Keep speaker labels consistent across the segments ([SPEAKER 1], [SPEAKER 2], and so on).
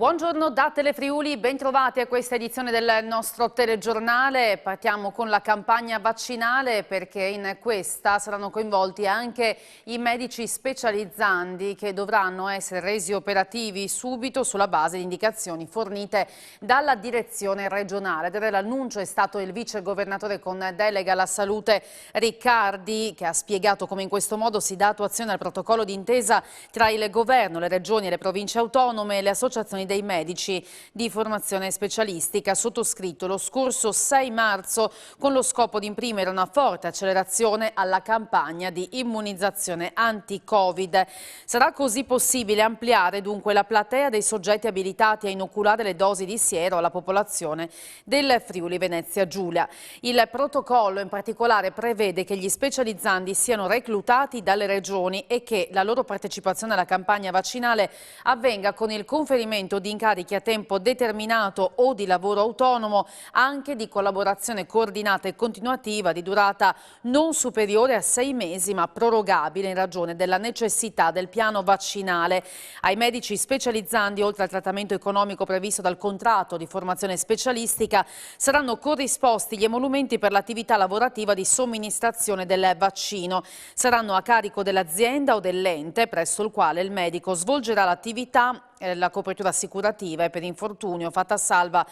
[SPEAKER 1] Buongiorno da Telefriuli, bentrovati a questa edizione del nostro telegiornale. Partiamo con la campagna vaccinale perché in questa saranno coinvolti anche i medici specializzandi che dovranno essere resi operativi subito sulla base di indicazioni fornite dalla direzione regionale. A dare l'annuncio è stato il vice governatore con delega alla salute Riccardi, che ha spiegato come in questo modo si dà attuazione al protocollo d'intesa tra il governo, le regioni e le province autonome e le associazioni dei medici di formazione specialistica, sottoscritto lo scorso 6 marzo con lo scopo di imprimere una forte accelerazione alla campagna di immunizzazione anti-Covid. Sarà così possibile ampliare dunque la platea dei soggetti abilitati a inoculare le dosi di siero alla popolazione del Friuli Venezia Giulia. Il protocollo in particolare prevede che gli specializzandi siano reclutati dalle regioni e che la loro partecipazione alla campagna vaccinale avvenga con il conferimento di incarichi a tempo determinato o di lavoro autonomo, anche di collaborazione coordinata e continuativa di durata non superiore a 6 mesi ma prorogabile in ragione della necessità del piano vaccinale. Ai medici specializzandi, oltre al trattamento economico previsto dal contratto di formazione specialistica, saranno corrisposti gli emolumenti per l'attività lavorativa di somministrazione del vaccino. Saranno a carico dell'azienda o dell'ente presso il quale il medico svolgerà l'attività. La copertura assicurativa è per infortunio fatta salva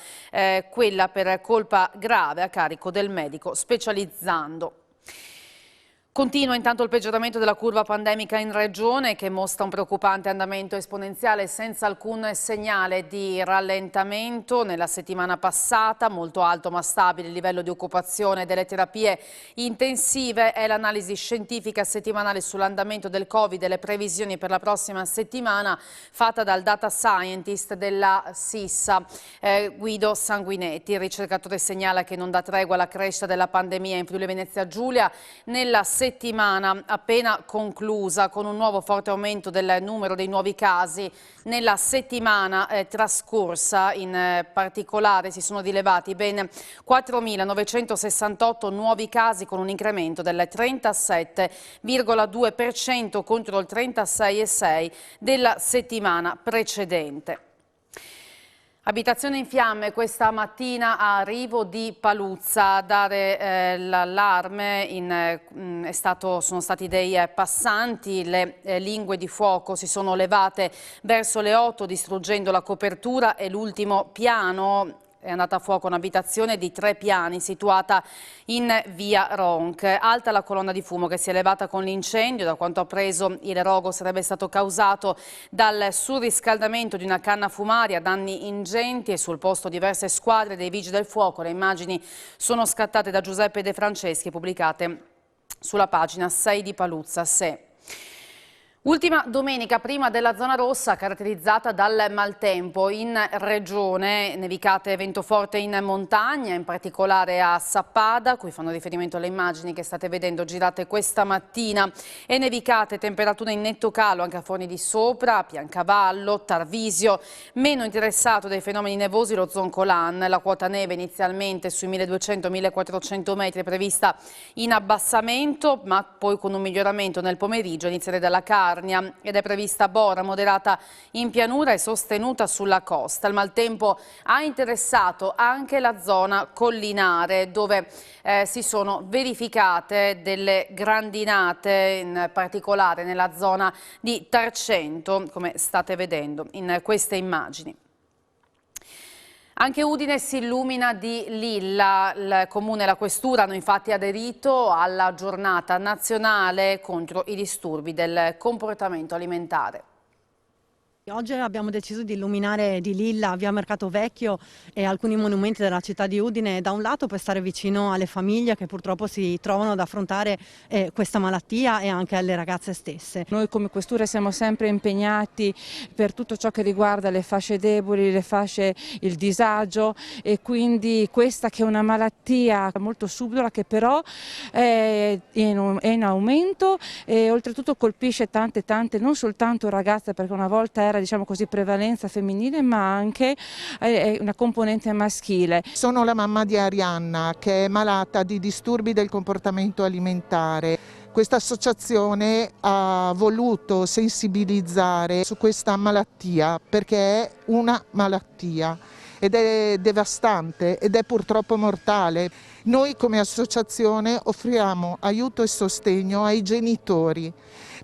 [SPEAKER 1] quella per colpa grave a carico del medico specializzando. Continua intanto il peggioramento della curva pandemica in regione, che mostra un preoccupante andamento esponenziale senza alcun segnale di rallentamento. Nella settimana passata, molto alto ma stabile il livello di occupazione delle terapie intensive. È l'analisi scientifica settimanale sull'andamento del Covid e le previsioni per la prossima settimana fatta dal data scientist della SISSA, Guido Sanguinetti. Il ricercatore segnala che non dà tregua alla crescita della pandemia in Friuli Venezia Giulia nella settimana appena conclusa, con un nuovo forte aumento del numero dei nuovi casi. Nella settimana trascorsa in particolare si sono rilevati ben 4.968 nuovi casi, con un incremento del 37,2% contro il 36,6% della settimana precedente. Abitazione in fiamme questa mattina a Rivo di Paluzza. A dare l'allarme sono stati dei passanti. Le lingue di fuoco si sono levate verso le 8 distruggendo la copertura e l'ultimo piano. È andata a fuoco un'abitazione di 3 piani situata in via Ronc. Alta la colonna di fumo che si è elevata con l'incendio. Da quanto appreso il rogo sarebbe stato causato dal surriscaldamento di una canna fumaria, danni ingenti e sul posto diverse squadre dei vigili del fuoco. Le immagini sono scattate da Giuseppe De Franceschi, pubblicate sulla pagina 6 di Paluzza Se. Ultima domenica prima della zona rossa, caratterizzata dal maltempo in regione, nevicate e vento forte in montagna, in particolare a Sappada, cui fanno riferimento le immagini che state vedendo girate questa mattina, e nevicate, temperature in netto calo anche a Forni di Sopra, Piancavallo, Tarvisio. Meno interessato dai fenomeni nevosi lo Zoncolan. La quota neve inizialmente sui 1200-1400 metri è prevista in abbassamento, ma poi con un miglioramento nel pomeriggio, a iniziare dalla Carnia, ed è prevista bora moderata in pianura e sostenuta sulla costa. Il maltempo ha interessato anche la zona collinare, dove si sono verificate delle grandinate, in particolare nella zona di Tarcento, come state vedendo in queste immagini. Anche Udine si illumina di lilla. Il Comune e la Questura hanno infatti aderito alla giornata nazionale contro i disturbi del comportamento alimentare.
[SPEAKER 2] Oggi abbiamo deciso di illuminare di lilla via Mercato Vecchio e alcuni monumenti della città di Udine, da un lato per stare vicino alle famiglie che purtroppo si trovano ad affrontare questa malattia e anche alle ragazze stesse.
[SPEAKER 3] Noi come Questura siamo sempre impegnati per tutto ciò che riguarda le fasce deboli, le fasce, il disagio, e quindi questa che è una malattia molto subdola che però è in aumento e oltretutto colpisce tante non soltanto ragazze, perché una volta era, diciamo così, prevalenza femminile, ma anche una componente maschile.
[SPEAKER 4] Sono la mamma di Arianna, che è malata di disturbi del comportamento alimentare. Questa associazione ha voluto sensibilizzare su questa malattia perché è una malattia ed è devastante ed è purtroppo mortale. Noi come associazione offriamo aiuto e sostegno ai genitori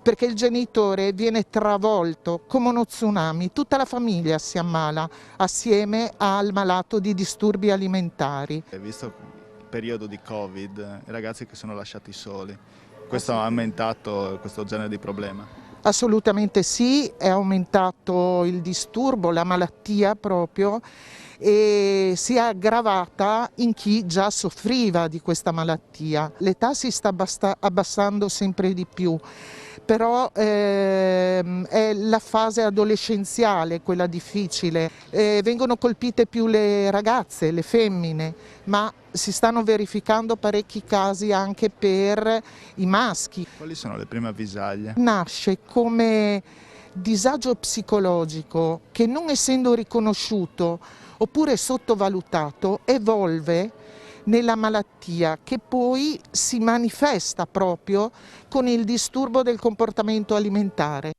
[SPEAKER 4] perché il genitore viene travolto come uno tsunami, tutta la famiglia si ammala assieme al malato di disturbi alimentari.
[SPEAKER 5] Visto il periodo di Covid, i ragazzi che sono lasciati soli, questo ha aumentato questo genere di problema?
[SPEAKER 4] Assolutamente sì, è aumentato il disturbo, la malattia proprio, e si è aggravata in chi già soffriva di questa malattia. L'età si sta abbassando sempre di più, però è la fase adolescenziale quella difficile. Vengono colpite più le ragazze, le femmine, ma si stanno verificando parecchi casi anche per i maschi.
[SPEAKER 5] Quali sono le prime avvisaglie?
[SPEAKER 4] Nasce come disagio psicologico che, non essendo riconosciuto oppure sottovalutato, evolve nella malattia che poi si manifesta proprio con il disturbo del comportamento alimentare.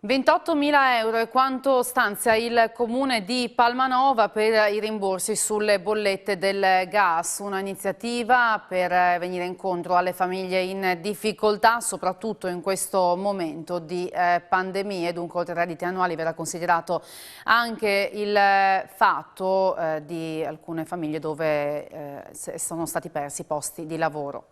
[SPEAKER 1] 28.000 euro è quanto stanzia il Comune di Palmanova per i rimborsi sulle bollette del gas, una iniziativa per venire incontro alle famiglie in difficoltà, soprattutto in questo momento di pandemia. Dunque, oltre ai redditi annuali verrà considerato anche il fatto di alcune famiglie dove sono stati persi posti di lavoro.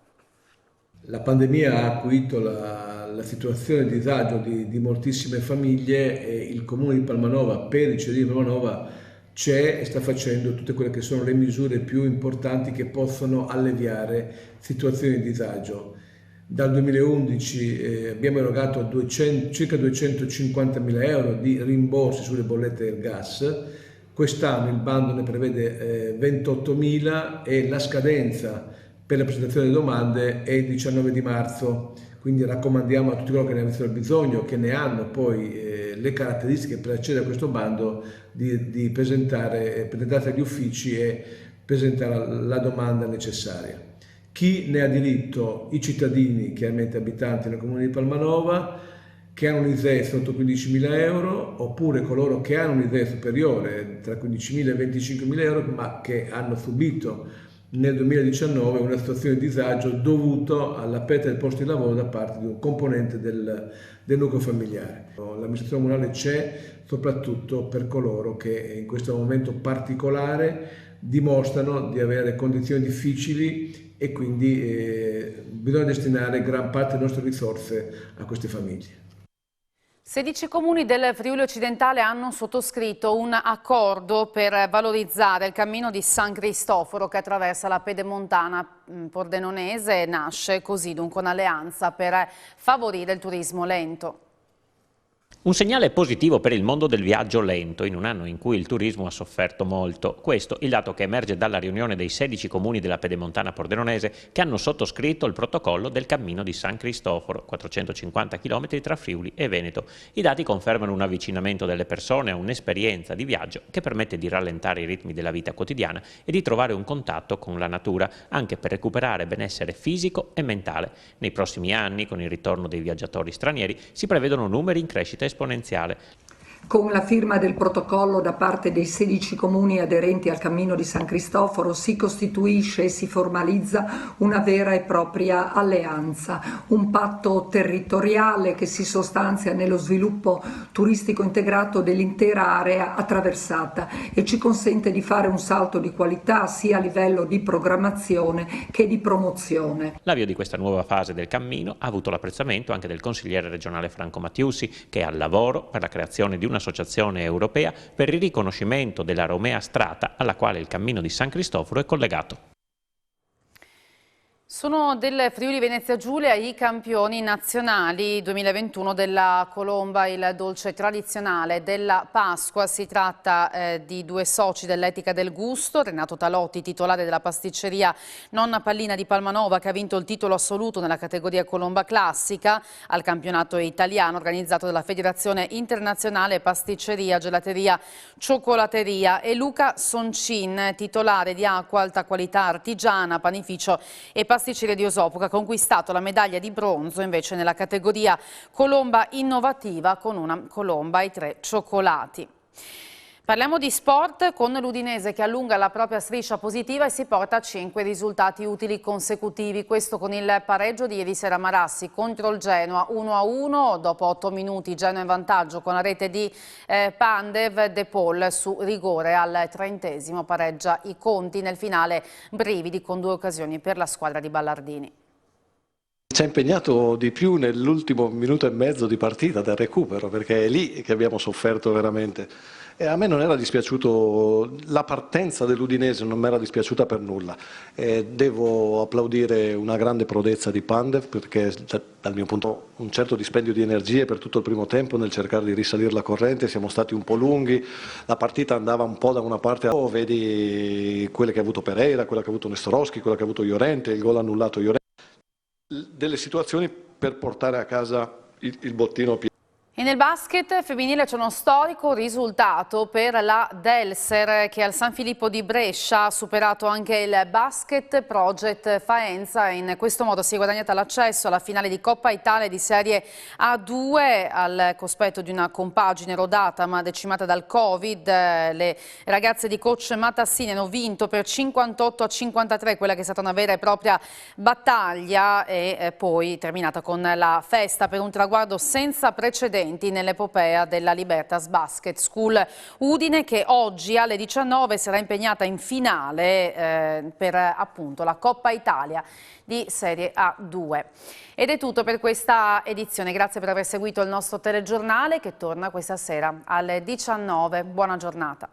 [SPEAKER 6] La pandemia ha acuito la situazione di disagio di moltissime famiglie e il Comune di Palmanova, per i cittadini di Palmanova, c'è e sta facendo tutte quelle che sono le misure più importanti che possono alleviare situazioni di disagio. Dal 2011 abbiamo erogato circa 250.000 euro di rimborsi sulle bollette del gas. Quest'anno il bando ne prevede 28.000 e la scadenza per la presentazione delle domande è il 19 di marzo, quindi raccomandiamo a tutti coloro che ne avessero bisogno, che ne hanno poi le caratteristiche per accedere a questo bando, di presentarsi agli uffici e presentare la domanda necessaria. Chi ne ha diritto? I cittadini, chiaramente abitanti nel Comune di Palmanova, che hanno un ISEE sotto 15.000 euro, oppure coloro che hanno un ISEE superiore tra 15.000 e 25.000 euro, ma che hanno subito nel 2019 una situazione di disagio dovuto alla perdita del posto di lavoro da parte di un componente del nucleo familiare. L'amministrazione comunale c'è soprattutto per coloro che in questo momento particolare dimostrano di avere condizioni difficili e quindi bisogna destinare gran parte delle nostre risorse a queste famiglie.
[SPEAKER 1] 16 comuni del Friuli Occidentale hanno sottoscritto un accordo per valorizzare il cammino di San Cristoforo che attraversa la Pedemontana pordenonese. Nasce così dunque un'alleanza per favorire il turismo lento.
[SPEAKER 7] Un segnale positivo per il mondo del viaggio lento in un anno in cui il turismo ha sofferto molto. Questo il dato che emerge dalla riunione dei 16 comuni della Pedemontana pordenonese che hanno sottoscritto il protocollo del cammino di San Cristoforo, 450 km tra Friuli e Veneto. I dati confermano un avvicinamento delle persone a un'esperienza di viaggio che permette di rallentare i ritmi della vita quotidiana e di trovare un contatto con la natura, anche per recuperare benessere fisico e mentale. Nei prossimi anni, con il ritorno dei viaggiatori stranieri, si prevedono numeri in crescita esponenziale.
[SPEAKER 8] Con la firma del protocollo da parte dei 16 comuni aderenti al Cammino di San Cristoforo si costituisce e si formalizza una vera e propria alleanza, un patto territoriale che si sostanzia nello sviluppo turistico integrato dell'intera area attraversata e ci consente di fare un salto di qualità sia a livello di programmazione che di promozione.
[SPEAKER 7] L'avvio di questa nuova fase del cammino ha avuto l'apprezzamento anche del consigliere regionale Franco Mattiusi, che è al lavoro per la creazione di un'associazione europea per il riconoscimento della Romea Strata alla quale il Cammino di San Cristoforo è collegato.
[SPEAKER 1] Sono del Friuli Venezia Giulia i campioni nazionali 2021 della colomba, il dolce tradizionale della Pasqua. Si tratta di due soci dell'Etica del Gusto, Renato Talotti, titolare della pasticceria Nonna Pallina di Palmanova, che ha vinto il titolo assoluto nella categoria colomba classica al campionato italiano organizzato dalla Federazione Internazionale Pasticceria, Gelateria, Cioccolateria, e Luca Soncin, titolare di Acqua Alta Qualità Artigiana, Panificio e pasticceria di Osopo, che ha conquistato la medaglia di bronzo invece nella categoria colomba innovativa con una colomba ai 3 cioccolati. Parliamo di sport con l'Udinese che allunga la propria striscia positiva e si porta a 5 risultati utili consecutivi. Questo con il pareggio di ieri sera Marassi contro il Genoa 1-1. Dopo 8 minuti Genoa in vantaggio con la rete di Pandev. De Paul su rigore al 30° pareggia i conti. Nel finale brividi con 2 occasioni per la squadra di Ballardini.
[SPEAKER 9] Ci ha impegnato di più nell'ultimo minuto e mezzo di partita del recupero, perché è lì che abbiamo sofferto veramente. E a me non era dispiaciuto, la partenza dell'Udinese non mi era dispiaciuta per nulla. Devo applaudire una grande prodezza di Pandev, perché dal mio punto un certo dispendio di energie per tutto il primo tempo nel cercare di risalire la corrente, siamo stati un po' lunghi, la partita andava un po' da una parte, vedi quelle che ha avuto Pereira, quella che ha avuto Nestorowski, quella che ha avuto Llorente, il gol annullato Llorente. Delle situazioni per portare a casa il bottino pieno.
[SPEAKER 1] E nel basket femminile c'è uno storico risultato per la Delser che al San Filippo di Brescia ha superato anche il Basket Project Faenza e in questo modo si è guadagnata l'accesso alla finale di Coppa Italia di Serie A2 al cospetto di una compagine rodata ma decimata dal Covid. Le ragazze di coach Matassini hanno vinto per 58-53 quella che è stata una vera e propria battaglia e poi terminata con la festa per un traguardo senza precedenti nell'epopea della Libertas Basket School Udine, che oggi alle 19 sarà impegnata in finale per appunto la Coppa Italia di Serie A2. Ed è tutto per questa edizione, grazie per aver seguito il nostro telegiornale che torna questa sera alle 19. Buona giornata.